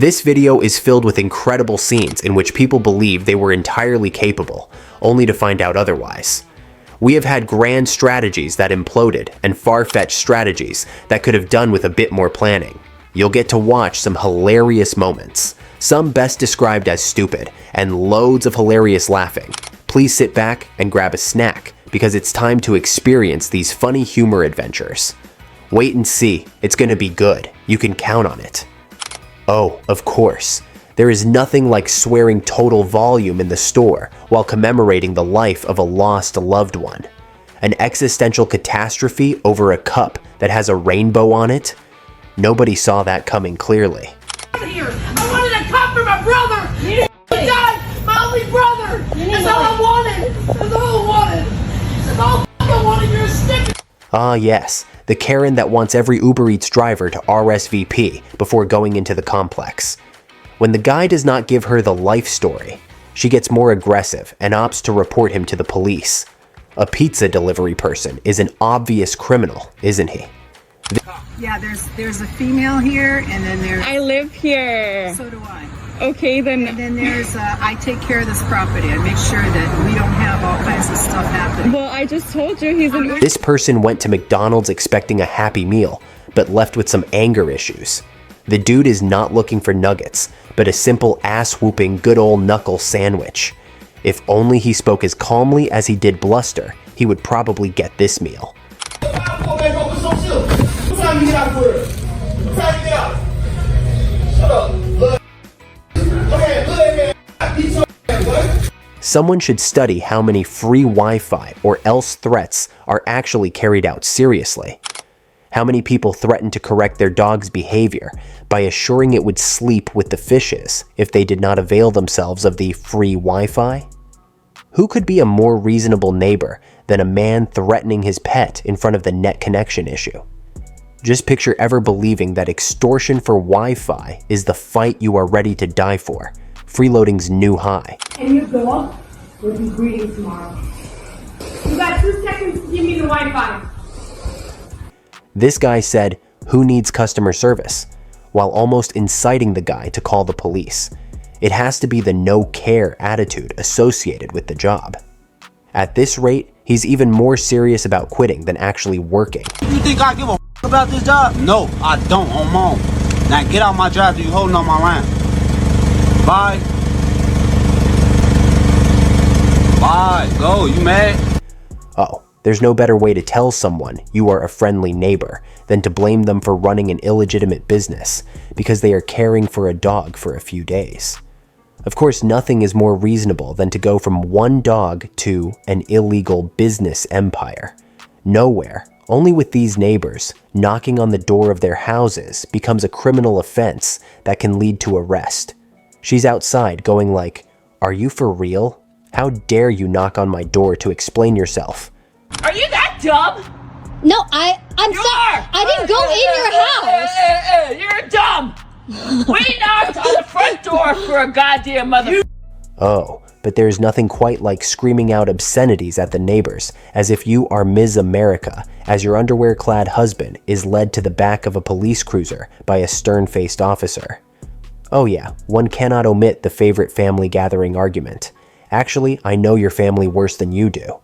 This video is filled with incredible scenes in which people believe they were entirely capable, only to find out otherwise. We have had grand strategies that imploded and far-fetched strategies that could have done with a bit more planning. You'll get to watch some hilarious moments, some best described as stupid, and loads of hilarious laughing. Please sit back and grab a snack, because it's time to experience these funny humor adventures. Wait and see, it's gonna be good, you can count on it. Oh, of course, there is nothing like swearing total volume in the store while commemorating the life of a lost loved one. An existential catastrophe over a cup that has a rainbow on it? Nobody saw that coming clearly. Here. I wanted a cup for my brother! He died! My only brother! That's all I wanted! That's all I wanted! That's all I wanted! You're a sticker! Ah yes, the Karen that wants every Uber Eats driver to RSVP before going into the complex. When the guy does not give her the life story, she gets more aggressive and opts to report him to the police. A pizza delivery person is an obvious criminal, isn't he? Yeah, there's a female here, and then there's... I live here. So do I. Okay, then... And then there's, I take care of this property. I make sure that we don't have all kinds of stuff happening. Well, I just told you he's an... This person went to McDonald's expecting a happy meal, but left with some anger issues. The dude is not looking for nuggets, but a simple ass-whooping good old knuckle sandwich. If only he spoke as calmly as he did bluster, he would probably get this meal. Someone should study how many free Wi-Fi or else threats are actually carried out seriously. How many people threaten to correct their dog's behavior by assuring it would sleep with the fishes if they did not avail themselves of the free Wi-Fi? Who could be a more reasonable neighbor than a man threatening his pet in front of the net connection issue? Just picture ever believing that extortion for Wi-Fi is the fight you are ready to die for. Freeloading's new high. And your dog will be breeding tomorrow. You got 2 seconds to give me the Wi-Fi. This guy said, "Who needs customer service?" while almost inciting the guy to call the police. It has to be the no-care attitude associated with the job. At this rate, he's even more serious about quitting than actually working. You think I give a about this job? No, I don't on my own. Now get out my drive, you holding on my line. Bye. Bye, go, you mad? Oh, there's no better way to tell someone you are a friendly neighbor than to blame them for running an illegitimate business because they are caring for a dog for a few days. Of course, nothing is more reasonable than to go from one dog to an illegal business empire. Nowhere, only with these neighbors, knocking on the door of their houses becomes a criminal offense that can lead to arrest. She's outside going like, "Are you for real? How dare you knock on my door to explain yourself?" Are you that dumb? No, I'm sorry. I didn't go in your house. You're dumb. We knocked on the front door for a goddamn mother. Oh, but there's nothing quite like screaming out obscenities at the neighbors as if you are Ms. America as your underwear-clad husband is led to the back of a police cruiser by a stern-faced officer. Oh yeah, one cannot omit the favorite family gathering argument. Actually, I know your family worse than you do.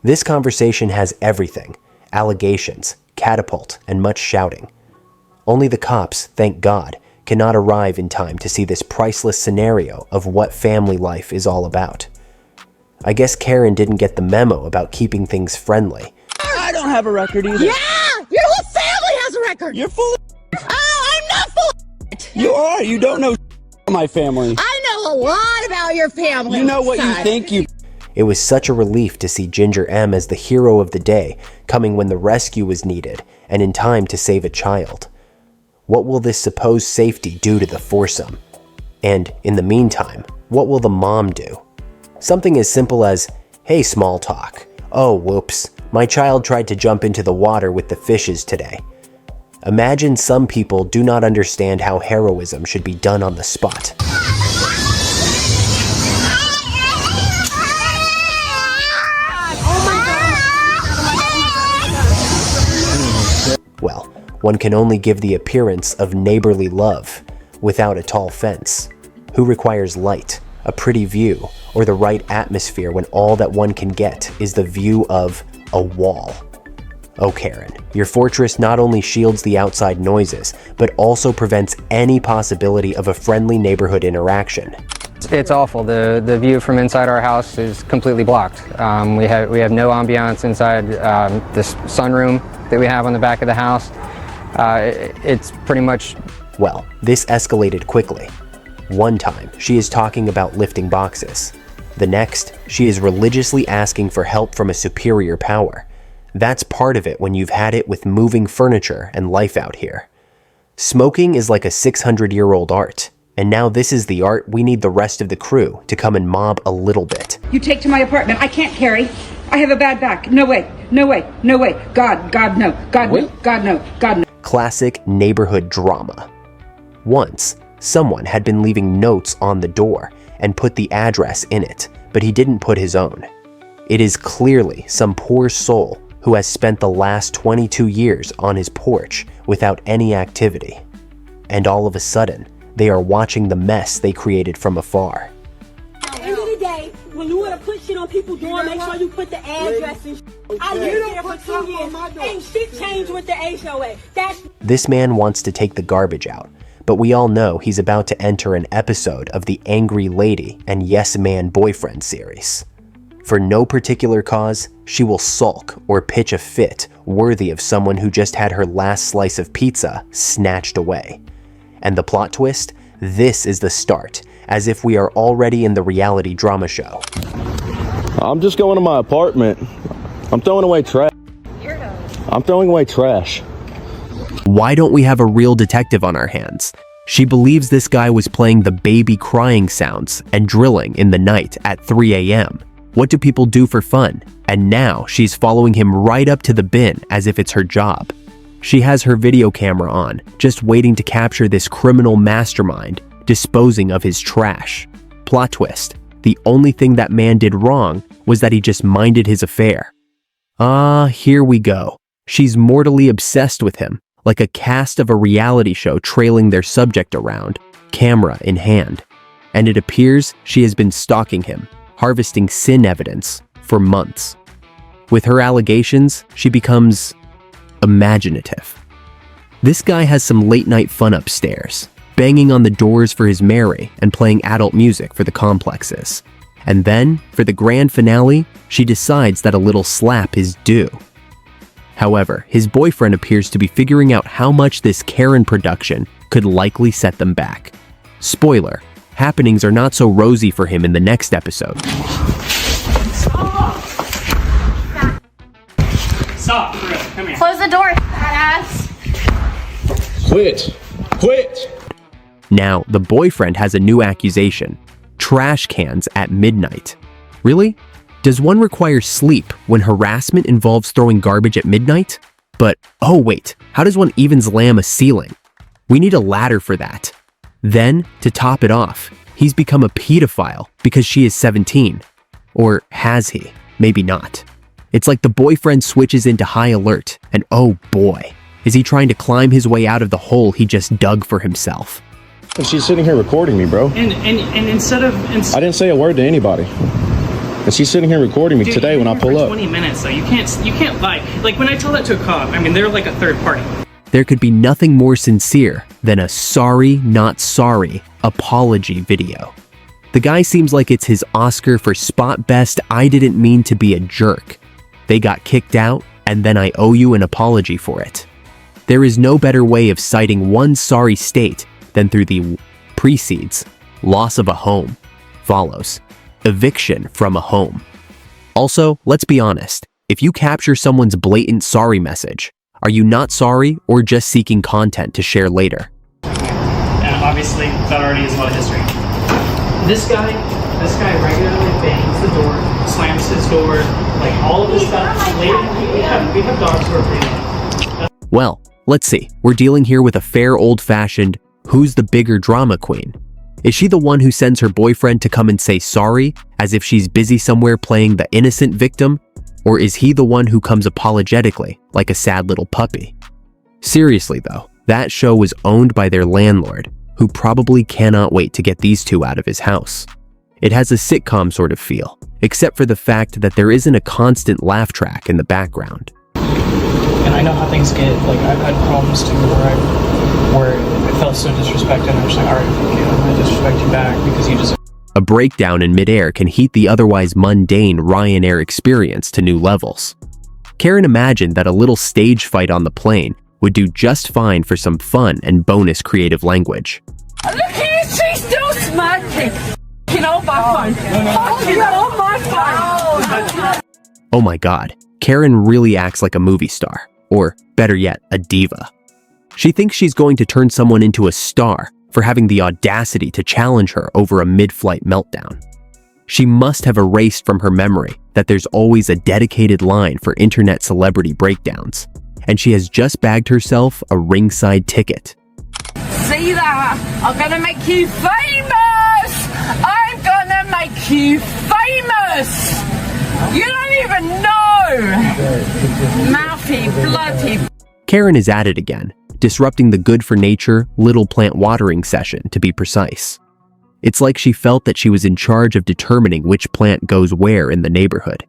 This conversation has everything: allegations, catapult, and much shouting. Only the cops, thank God, cannot arrive in time to see this priceless scenario of what family life is all about. I guess Karen didn't get the memo about keeping things friendly. I don't have a record either. Yeah, your whole family has a record. You're full of Oh, I'm not full of You are, you don't know my family. I know a lot about your family. You know what you think you... It was such a relief to see Ginger M as the hero of the day, coming when the rescue was needed and in time to save a child. What will this supposed safety do to the foursome? And in the meantime, what will the mom do? Something as simple as, "Hey, small talk. Oh, whoops. My child tried to jump into the water with the fishes today." Imagine some people do not understand how heroism should be done on the spot. Well, one can only give the appearance of neighborly love without a tall fence? Who requires light, a pretty view, or the right atmosphere when all that one can get is the view of a wall? Oh, Karen, your fortress not only shields the outside noises, but also prevents any possibility of a friendly neighborhood interaction. It's awful. The view from inside our house is completely blocked. We have no ambiance inside this sunroom that we have on the back of the house. It's pretty much... Well, this escalated quickly. One time, she is talking about lifting boxes. The next, she is religiously asking for help from a superior power. That's part of it when you've had it with moving furniture and life out here. Smoking is like a 600-year-old art, and now this is the art we need the rest of the crew to come and mob a little bit. You take to my apartment. I can't carry. I have a bad back. No way. No way. No way. God no. God no. God no. God no. Classic neighborhood drama. Once, someone had been leaving notes on the door and put the address in it, but he didn't put his own. It is clearly some poor soul who has spent the last 22 years on his porch without any activity. And all of a sudden, they are watching the mess they created from afar. At the end of the day, when you want to put shit on people's door, make sure you put the address and I lived there for 2 years. Ain't shit changed with the HOA. This man wants to take the garbage out, but we all know he's about to enter an episode of the Angry Lady and Yes Man Boyfriend series. For no particular cause, she will sulk or pitch a fit worthy of someone who just had her last slice of pizza snatched away. And the plot twist? This is the start, as if we are already in the reality drama show. I'm just going to my apartment. I'm throwing away trash. I'm throwing away trash. Why don't we have a real detective on our hands? She believes this guy was playing the baby crying sounds and drilling in the night at 3 a.m. What do people do for fun? And now she's following him right up to the bin as if it's her job. She has her video camera on, just waiting to capture this criminal mastermind disposing of his trash. Plot twist: the only thing that man did wrong was that he just minded his affair. Here we go. She's mortally obsessed with him, like a cast of a reality show trailing their subject around, camera in hand. And it appears she has been stalking him, harvesting sin evidence for months. With her allegations, she becomes imaginative. This guy has some late-night fun upstairs, banging on the doors for his Mary and playing adult music for the complexes. And then, for the grand finale, she decides that a little slap is due. However, his boyfriend appears to be figuring out how much this Karen production could likely set them back. Spoiler: happenings are not so rosy for him in the next episode. Stop, for real. Come here. Close the door, badass. Quit. Now, the boyfriend has a new accusation: trash cans at midnight. Really? Does one require sleep when harassment involves throwing garbage at midnight? But, oh wait, how does one even slam a ceiling? We need a ladder for that. Then, to top it off, he's become a pedophile because she is 17. Or has he? Maybe not. It's like the boyfriend switches into high alert, and oh boy, is he trying to climb his way out of the hole he just dug for himself. And she's sitting here recording me, bro. And instead of... I didn't say a word to anybody. And she's sitting here recording me today when I pull up. 20 minutes though. You can't lie. Like when I tell that to a cop, I mean, they're like a third party. There could be nothing more sincere than a sorry, not sorry apology video. The guy seems like it's his Oscar for spot best I didn't mean to be a jerk. They got kicked out, and then I owe you an apology for it. There is no better way of citing one sorry state than through the precedes. Loss of a home follows eviction from a home. Also, let's be honest, if you capture someone's blatant sorry message, are you not sorry or just seeking content to share later? And obviously, that already is a lot of history. This guy regularly bangs the door, slams his door, like all of this stuff. We have dogs who are pretty loud. Well, let's see. We're dealing here with a fair old-fashioned who's the bigger drama queen. Is she the one who sends her boyfriend to come and say sorry, as if she's busy somewhere playing the innocent victim? Or is he the one who comes apologetically, like a sad little puppy? Seriously though, that show was owned by their landlord, who probably cannot wait to get these two out of his house. It has a sitcom sort of feel, except for the fact that there isn't a constant laugh track in the background. And I know how things get. Like, I've had problems too where I felt so disrespected, and I'm just like, all right, okay, I'm gonna disrespect you back because you just. A breakdown in midair can heat the otherwise mundane Ryanair experience to new levels. Karen imagined that a little stage fight on the plane would do just fine for some fun and bonus creative language. Look here, she's still smirking. On my phone. Oh my god, Karen really acts like a movie star, or better yet, a diva. She thinks she's going to turn someone into a star for having the audacity to challenge her over a mid-flight meltdown. She must have erased from her memory that there's always a dedicated line for internet celebrity breakdowns, and she has just bagged herself a ringside ticket. See that? I'm gonna make you famous! I'm gonna make you famous! You don't even know! Mouthy, bloody. Karen is at it again, disrupting the good-for-nature, little plant watering session, to be precise. It's like she felt that she was in charge of determining which plant goes where in the neighborhood.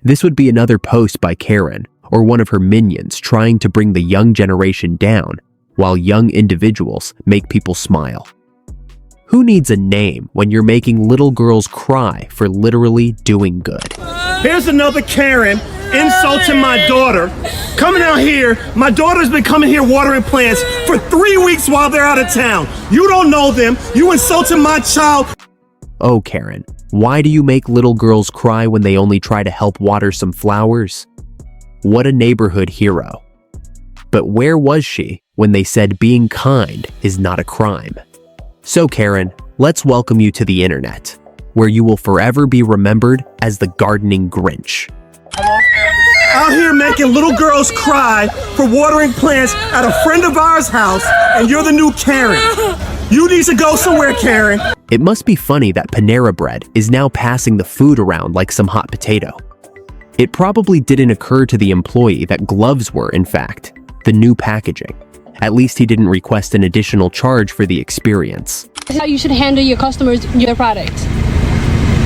This would be another post by Karen, or one of her minions trying to bring the young generation down, while young individuals make people smile. Who needs a name when you're making little girls cry for literally doing good? Here's another Karen insulting my daughter. Coming out here, my daughter's been coming here watering plants for 3 weeks while they're out of town. You don't know them. You insulting my child. Oh, Karen, why do you make little girls cry when they only try to help water some flowers? What a neighborhood hero. But where was she when they said being kind is not a crime? So Karen, let's welcome you to the internet, where you will forever be remembered as the gardening Grinch. Out here making little girls cry for watering plants at a friend of ours' house, and you're the new Karen. You need to go somewhere, Karen. It must be funny that Panera Bread is now passing the food around like some hot potato. It probably didn't occur to the employee that gloves were, in fact, the new packaging. At least he didn't request an additional charge for the experience. How you should handle your customers, your product.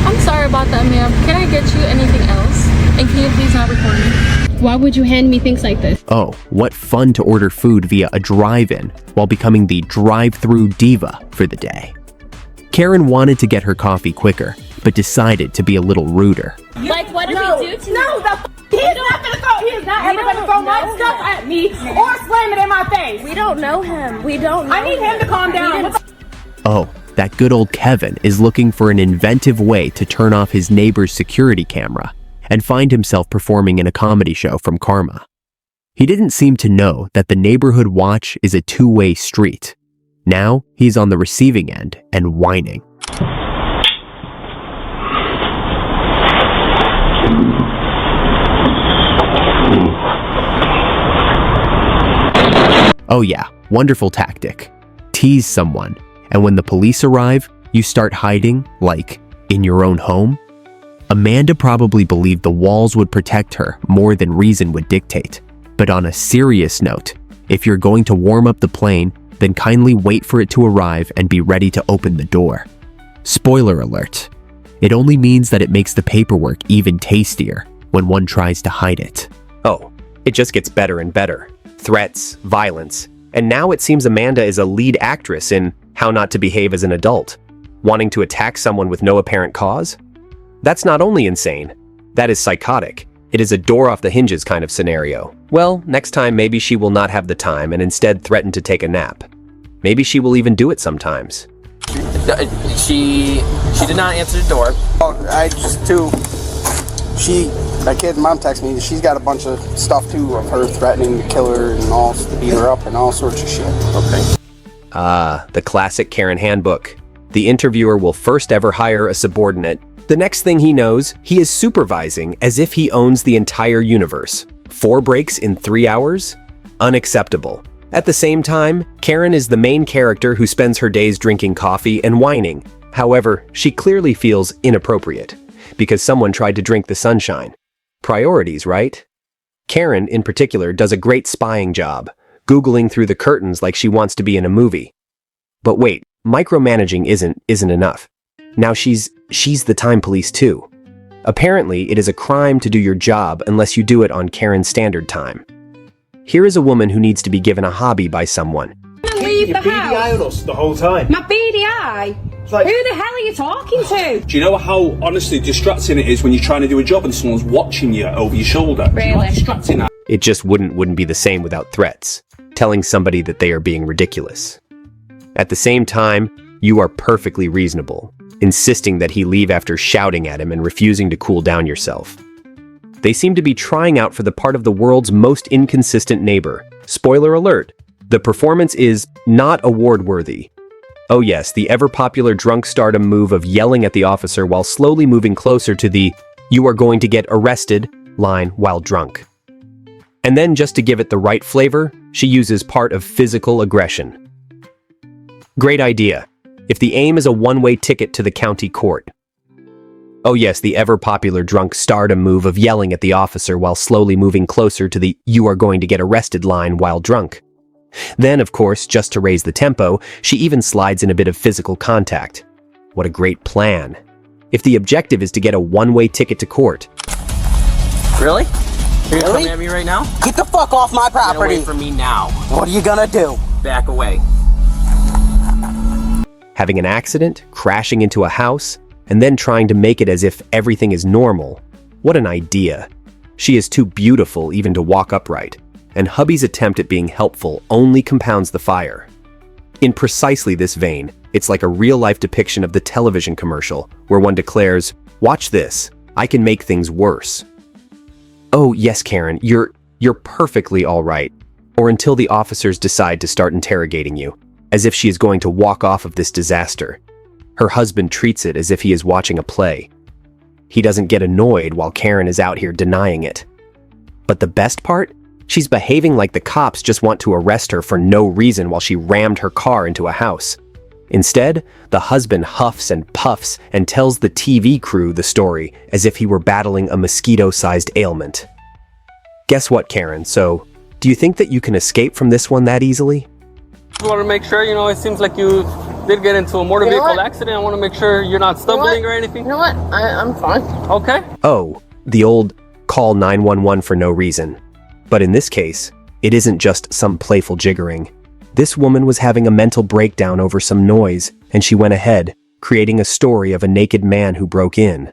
I'm sorry about that, ma'am. Can I get you anything else? And can you please not record me? Why would you hand me things like this? Oh, what fun to order food via a drive-in while becoming the drive-through diva for the day. Karen wanted to get her coffee quicker, but decided to be a little ruder. Like, what did we do to you? No, he's not gonna throw. He is not ever gonna throw my stuff at me or slam it in my face. We don't know him. We don't know I need him to calm down. Oh, that good old Kevin is looking for an inventive way to turn off his neighbor's security camera and find himself performing in a comedy show from Karma. He didn't seem to know that the neighborhood watch is a two-way street. Now he's on the receiving end and whining. Oh yeah, wonderful tactic. Tease someone, and when the police arrive, you start hiding, like, in your own home? Amanda probably believed the walls would protect her more than reason would dictate. But on a serious note, if you're going to warm up the plane, then kindly wait for it to arrive and be ready to open the door. Spoiler alert. It only means that it makes the paperwork even tastier when one tries to hide it. Oh, it just gets better and better. Threats, violence, and now it seems Amanda is a lead actress in How Not to Behave as an Adult, wanting to attack someone with no apparent cause? That's not only insane, that is psychotic. It is a door off the hinges kind of scenario. Well, next time maybe she will not have the time and instead threaten to take a nap. Maybe she will even do it sometimes. She did not answer the door. That kid's mom texted me. She's got a bunch of stuff too of her threatening to kill her and all, to beat her up and all sorts of shit. Okay. The classic Karen handbook. The interviewer will first ever hire a subordinate. The next thing he knows, he is supervising as if he owns the entire universe. 4 breaks in 3 hours? Unacceptable. At the same time, Karen is the main character who spends her days drinking coffee and whining. However, she clearly feels inappropriate because someone tried to drink the sunshine. Priorities, right? Karen, in particular, does a great spying job, Googling through the curtains like she wants to be in a movie. But wait, micromanaging isn't enough. Now she's the time police too. Apparently, it is a crime to do your job unless you do it on Karen standard time. Here is a woman who needs to be given a hobby by someone. Leave the Beady eyed house. us the whole time. My beady eye? Like, Who the hell are you talking to? Do you know how honestly distracting it is when you're trying to do a job and someone's watching you over your shoulder? Do you know how distracting that? It just wouldn't be the same without threats, telling somebody that they are being ridiculous. At the same time, you are perfectly reasonable, insisting that he leave after shouting at him and refusing to cool down yourself. They seem to be trying out for the part of the world's most inconsistent neighbor. Spoiler alert, the performance is not award-worthy. Oh yes, the ever-popular drunk stardom move of yelling at the officer while slowly moving closer to the "you are going to get arrested" line while drunk. And then just to give it the right flavor, she uses part of physical aggression. Great idea, if the aim is a one-way ticket to the county court. Oh yes, the ever-popular drunk stardom move of yelling at the officer while slowly moving closer to the "you are going to get arrested" line while drunk. Then, of course, just to raise the tempo, she even slides in a bit of physical contact. What a great plan. If the objective is to get a one-way ticket to court. Really? You're gonna come at me right now? Get the fuck off my property! Get away from me now. What are you gonna do? Back away. Having an accident, crashing into a house, and then trying to make it as if everything is normal. What an idea. She is too beautiful even to walk upright, and hubby's attempt at being helpful only compounds the fire. In precisely this vein, it's like a real-life depiction of the television commercial where one declares, "Watch this, I can make things worse." Oh yes, Karen, you're perfectly all right. Or until the officers decide to start interrogating you, as if she is going to walk off of this disaster. Her husband treats it as if he is watching a play. He doesn't get annoyed while Karen is out here denying it. But the best part? She's behaving like the cops just want to arrest her for no reason while she rammed her car into a house. Instead, the husband huffs and puffs and tells the TV crew the story as if he were battling a mosquito-sized ailment. Guess what, Karen? So, do you think that you can escape from this one that easily? I want to make sure, it seems like you did get into a motor vehicle accident. I want to make sure you're not stumbling or anything. You know what? I'm fine. Okay. Oh, the old call 911 for no reason. But in this case, it isn't just some playful jiggering. This woman was having a mental breakdown over some noise, and she went ahead, creating a story of a naked man who broke in.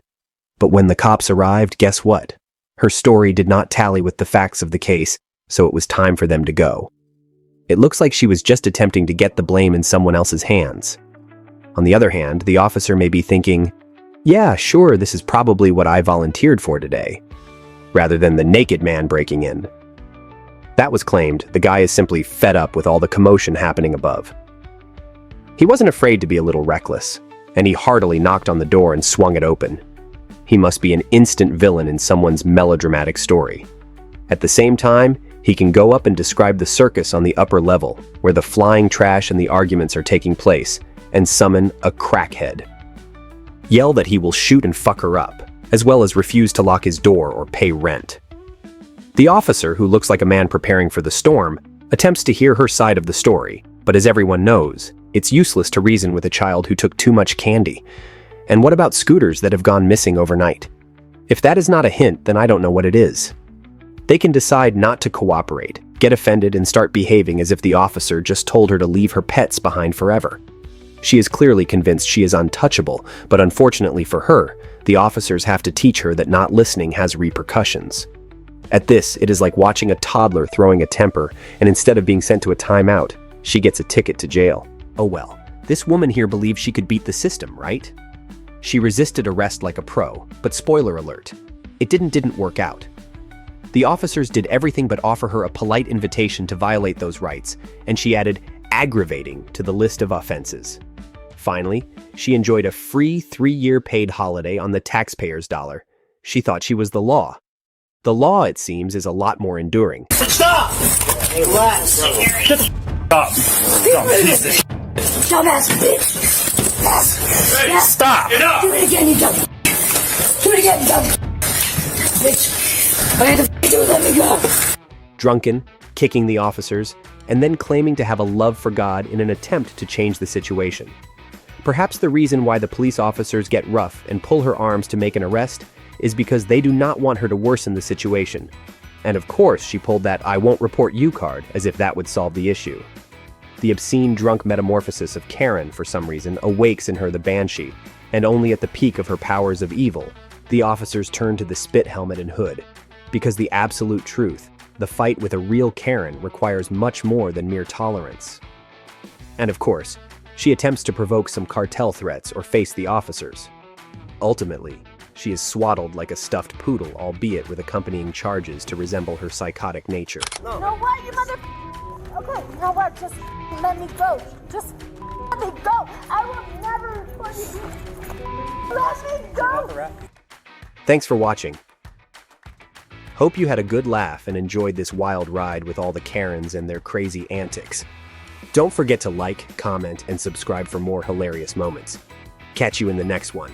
But when the cops arrived, guess what? Her story did not tally with the facts of the case, so it was time for them to go. It looks like she was just attempting to get the blame in someone else's hands. On the other hand, the officer may be thinking, yeah, sure, this is probably what I volunteered for today, rather than the naked man breaking in. That was claimed, the guy is simply fed up with all the commotion happening above. He wasn't afraid to be a little reckless, and he heartily knocked on the door and swung it open. He must be an instant villain in someone's melodramatic story. At the same time, he can go up and describe the circus on the upper level, where the flying trash and the arguments are taking place, and summon a crackhead. Yell that he will shoot and fuck her up, as well as refuse to lock his door or pay rent. The officer, who looks like a man preparing for the storm, attempts to hear her side of the story, but as everyone knows, it's useless to reason with a child who took too much candy. And what about scooters that have gone missing overnight? If that is not a hint, then I don't know what it is. They can decide not to cooperate, get offended, and start behaving as if the officer just told her to leave her pets behind forever. She is clearly convinced she is untouchable, but unfortunately for her, the officers have to teach her that not listening has repercussions. At this, it is like watching a toddler throwing a temper, and instead of being sent to a timeout, she gets a ticket to jail. Oh well, this woman here believed she could beat the system, right? She resisted arrest like a pro, but spoiler alert, it didn't work out. The officers did everything but offer her a polite invitation to violate those rights, and she added aggravating to the list of offenses. Finally, she enjoyed a free 3-year paid holiday on the taxpayer's dollar. She thought she was the law. The law, it seems, is a lot more enduring. Stop! Hey, relax. Shut the up. Dumbass bitch. Hey, stop! Get up! Do it again, you dumb. Do it again, you dumb. Bitch. What the f*** do? Let me go. Drunken, kicking the officers, and then claiming to have a love for God in an attempt to change the situation. Perhaps the reason why the police officers get rough and pull her arms to make an arrest is because they do not want her to worsen the situation. And of course, she pulled that "I won't report you" card as if that would solve the issue. The obscene drunk metamorphosis of Karen, for some reason, awakes in her the banshee, and only at the peak of her powers of evil, the officers turn to the spit helmet and hood. Because the absolute truth, the fight with a real Karen requires much more than mere tolerance. And of course, she attempts to provoke some cartel threats or face the officers. Ultimately, she is swaddled like a stuffed poodle, albeit with accompanying charges to resemble her psychotic nature. You know what, you mother... Okay, you know what, just let me go. Just let me go. I will never report you. Let me go. Thanks for watching. Hope you had a good laugh and enjoyed this wild ride with all the Karens and their crazy antics. Don't forget to like, comment, and subscribe for more hilarious moments. Catch you in the next one.